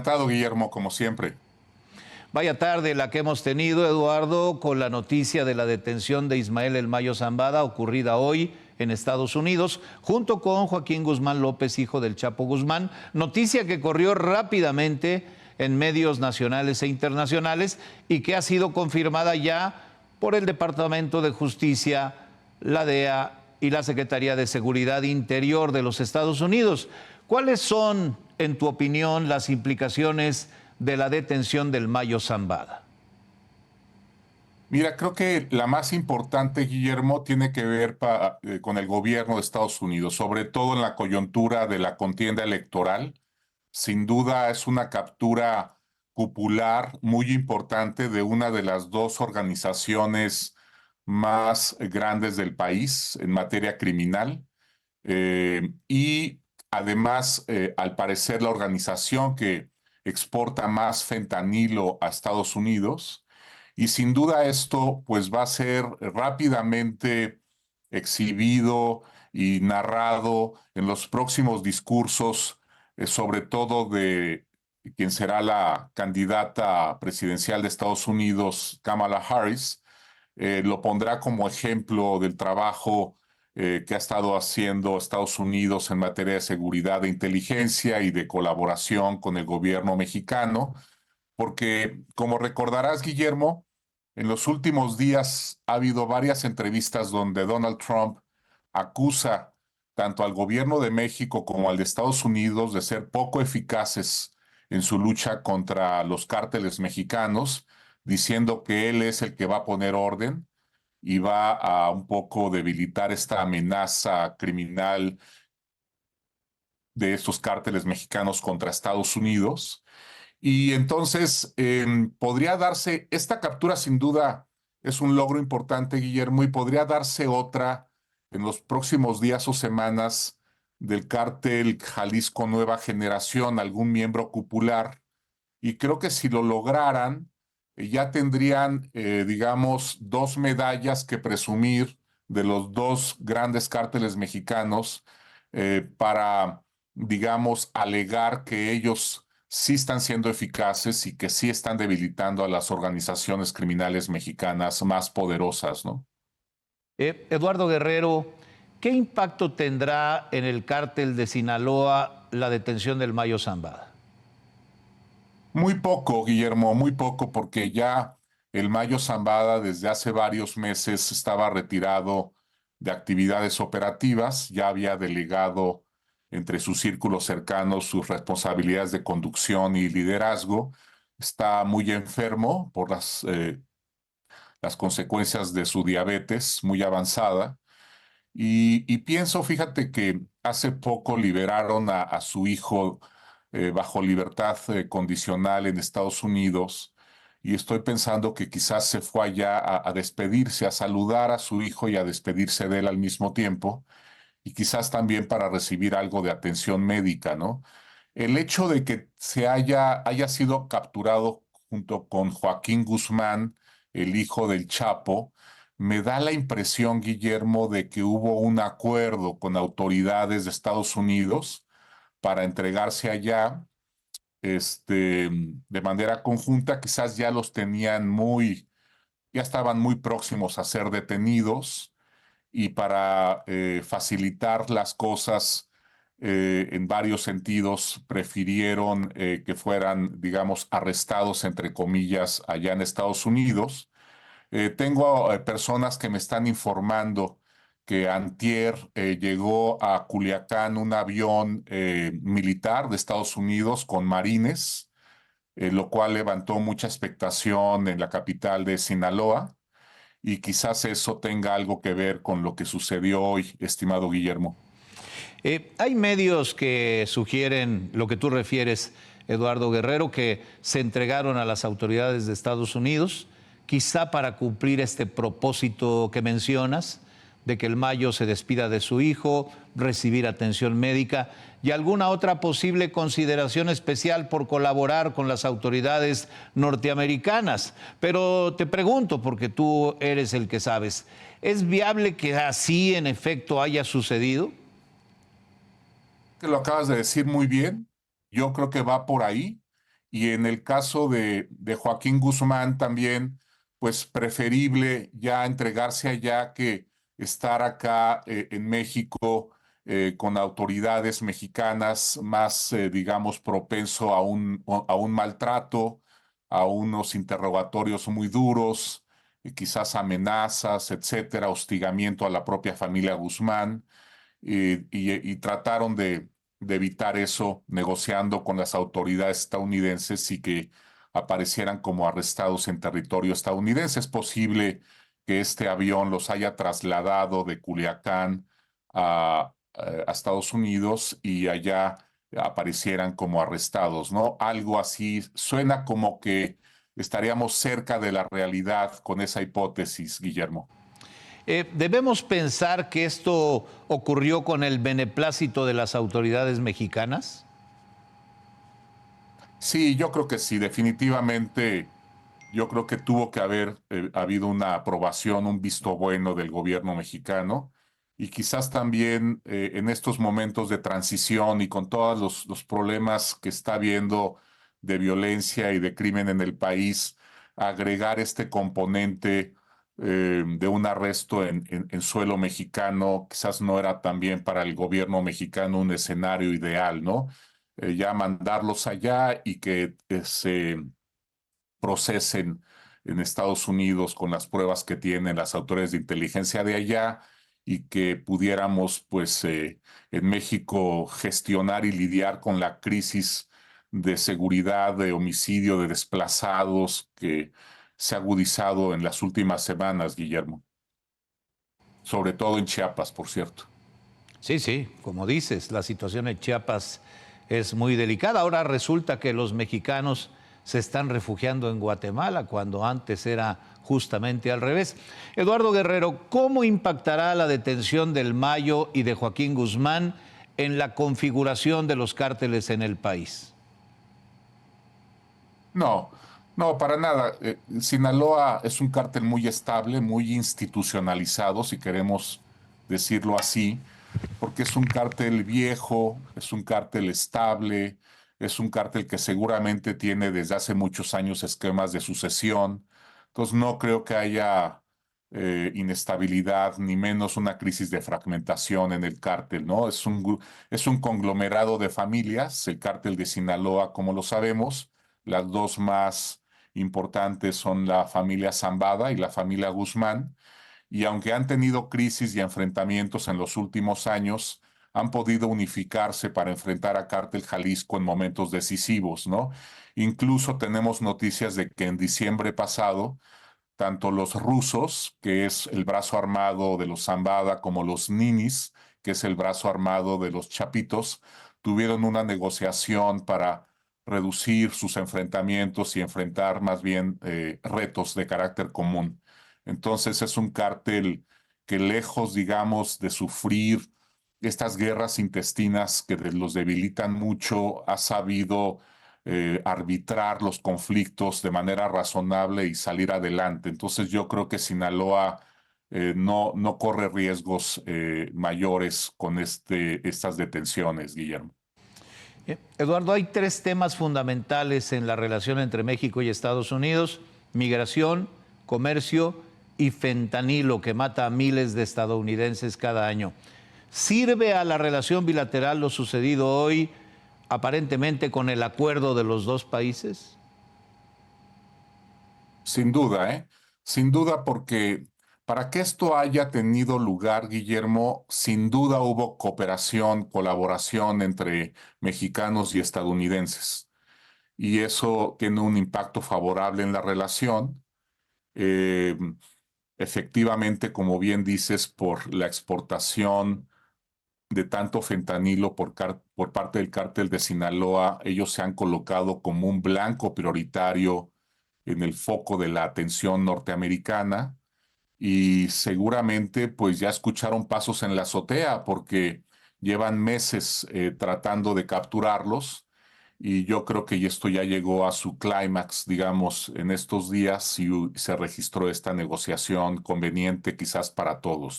adelantado, Guillermo, como siempre. Vaya tarde la que hemos tenido, Eduardo, con la noticia de la detención de Ismael El Mayo Zambada, ocurrida hoy en Estados Unidos, junto con Joaquín Guzmán López, hijo del Chapo Guzmán. Noticia que corrió rápidamente en medios nacionales e internacionales y que ha sido confirmada ya por el Departamento de Justicia, la DEA y la Secretaría de Seguridad Interior de los Estados Unidos. ¿Cuáles son, en tu opinión, las implicaciones de la detención del Mayo Zambada? Mira, creo que la más importante, Guillermo, tiene que ver con el gobierno de Estados Unidos, sobre todo en la coyuntura de la contienda electoral. Sin duda es una captura popular muy importante de una de las dos organizaciones más grandes del país en materia criminal. Y además, al parecer, la organización que exporta más fentanilo a Estados Unidos. Y sin duda esto pues va a ser rápidamente exhibido y narrado en los próximos discursos, sobre todo de quien será la candidata presidencial de Estados Unidos, Kamala Harris. Lo pondrá como ejemplo del trabajo que ha estado haciendo Estados Unidos en materia de seguridad e inteligencia y de colaboración con el gobierno mexicano, porque como recordarás, Guillermo, en los últimos días ha habido varias entrevistas donde Donald Trump acusa tanto al gobierno de México como al de Estados Unidos de ser poco eficaces en su lucha contra los cárteles mexicanos, diciendo que él es el que va a poner orden y va a un poco debilitar esta amenaza criminal de estos cárteles mexicanos contra Estados Unidos. Y entonces podría darse, esta captura sin duda es un logro importante, Guillermo, y podría darse otra en los próximos días o semanas del cártel Jalisco Nueva Generación, algún miembro cupular. Y creo que si lo lograran, ya tendrían, digamos, dos medallas que presumir de los dos grandes cárteles mexicanos para, digamos, alegar que ellos sí están siendo eficaces y que sí están debilitando a las organizaciones criminales mexicanas más poderosas, ¿no? Eduardo Guerrero, ¿qué impacto tendrá en el cártel de Sinaloa la detención del Mayo Zambada? Muy poco, Guillermo, muy poco, porque ya el Mayo Zambada desde hace varios meses estaba retirado de actividades operativas, ya había delegado entre sus círculos cercanos sus responsabilidades de conducción y liderazgo. Está muy enfermo por las consecuencias de su diabetes muy avanzada. Y pienso, fíjate que hace poco liberaron a su hijo bajo libertad condicional en Estados Unidos y estoy pensando que quizás se fue allá a despedirse, a saludar a su hijo y a despedirse de él al mismo tiempo y quizás también para recibir algo de atención médica, ¿no? El hecho de que haya sido capturado junto con Joaquín Guzmán, el hijo del Chapo, me da la impresión, Guillermo, de que hubo un acuerdo con autoridades de Estados Unidos para entregarse allá, de manera conjunta. Quizás ya los tenían ya estaban muy próximos a ser detenidos y para facilitar las cosas en varios sentidos, prefirieron que fueran, digamos, arrestados, entre comillas, allá en Estados Unidos. Tengo personas que me están informando que antier llegó a Culiacán un avión militar de Estados Unidos con marines, lo cual levantó mucha expectación en la capital de Sinaloa y quizás eso tenga algo que ver con lo que sucedió hoy, estimado Guillermo. Hay medios que sugieren lo que tú refieres, Eduardo Guerrero, que se entregaron a las autoridades de Estados Unidos, quizá para cumplir este propósito que mencionas, de que el Mayo se despida de su hijo, recibir atención médica y alguna otra posible consideración especial por colaborar con las autoridades norteamericanas. Pero te pregunto, porque tú eres el que sabes, ¿es viable que así en efecto haya sucedido? Que lo acabas de decir muy bien, yo creo que va por ahí Y en el caso de Joaquín Guzmán también, pues preferible ya entregarse allá que estar acá en México con autoridades mexicanas más, digamos, propenso a un maltrato, a unos interrogatorios muy duros, quizás amenazas, etcétera, hostigamiento a la propia familia Guzmán, y trataron de evitar eso negociando con las autoridades estadounidenses y que aparecieran como arrestados en territorio estadounidense. Es posible que este avión los haya trasladado de Culiacán a Estados Unidos y allá aparecieran como arrestados, ¿no? Algo así suena como que estaríamos cerca de la realidad con esa hipótesis, Guillermo. ¿Debemos pensar que esto ocurrió con el beneplácito de las autoridades mexicanas? Sí, yo creo que sí, definitivamente. Yo creo que tuvo que haber habido una aprobación, un visto bueno del gobierno mexicano y quizás también en estos momentos de transición y con todos los problemas que está habiendo de violencia y de crimen en el país, agregar este componente de un arresto en suelo mexicano, quizás no era también para el gobierno mexicano un escenario ideal, ¿no? Ya mandarlos allá y que se procesen en Estados Unidos con las pruebas que tienen las autoridades de inteligencia de allá y que pudiéramos, pues, en México gestionar y lidiar con la crisis de seguridad, de homicidio, de desplazados que se ha agudizado en las últimas semanas, Guillermo. Sobre todo en Chiapas, por cierto. Sí, sí, como dices, la situación en Chiapas es muy delicada. Ahora resulta que los mexicanos se están refugiando en Guatemala cuando antes era justamente al revés. Eduardo Guerrero, ¿cómo impactará la detención del Mayo y de Joaquín Guzmán en la configuración de los cárteles en el país? No, no, para nada. Sinaloa es un cártel muy estable, muy institucionalizado, si queremos decirlo así, porque es un cártel viejo, es un cártel estable, es un cártel que seguramente tiene desde hace muchos años esquemas de sucesión. Entonces no creo que haya inestabilidad, ni menos una crisis de fragmentación en el cártel, ¿no? Es un conglomerado de familias, el cártel de Sinaloa, como lo sabemos. Las dos más importantes son la familia Zambada y la familia Guzmán, y aunque han tenido crisis y enfrentamientos en los últimos años, han podido unificarse para enfrentar a Cártel Jalisco en momentos decisivos, ¿no? Incluso tenemos noticias de que en diciembre pasado, tanto los rusos, que es el brazo armado de los Zambada, como los ninis, que es el brazo armado de los Chapitos, tuvieron una negociación para reducir sus enfrentamientos y enfrentar más bien retos de carácter común. Entonces es un cártel que lejos, digamos, de sufrir estas guerras intestinas que los debilitan mucho, ha sabido arbitrar los conflictos de manera razonable y salir adelante. Entonces yo creo que Sinaloa no corre riesgos mayores con estas detenciones, Guillermo. Eduardo, hay tres temas fundamentales en la relación entre México y Estados Unidos: migración, comercio y fentanilo, que mata a miles de estadounidenses cada año. ¿Sirve a la relación bilateral lo sucedido hoy, aparentemente con el acuerdo de los dos países? Sin duda, ¿eh? Sin duda, porque para que esto haya tenido lugar, Guillermo, sin duda hubo cooperación, colaboración entre mexicanos y estadounidenses. Y eso tiene un impacto favorable en la relación. Eh, Efectivamente, como bien dices, por la exportación de tanto fentanilo por parte del cártel de Sinaloa, ellos se han colocado como un blanco prioritario en el foco de la atención norteamericana y seguramente pues ya escucharon pasos en la azotea porque llevan meses tratando de capturarlos, y yo creo que esto ya llegó a su clímax, digamos, en estos días y se registró esta negociación conveniente quizás para todos.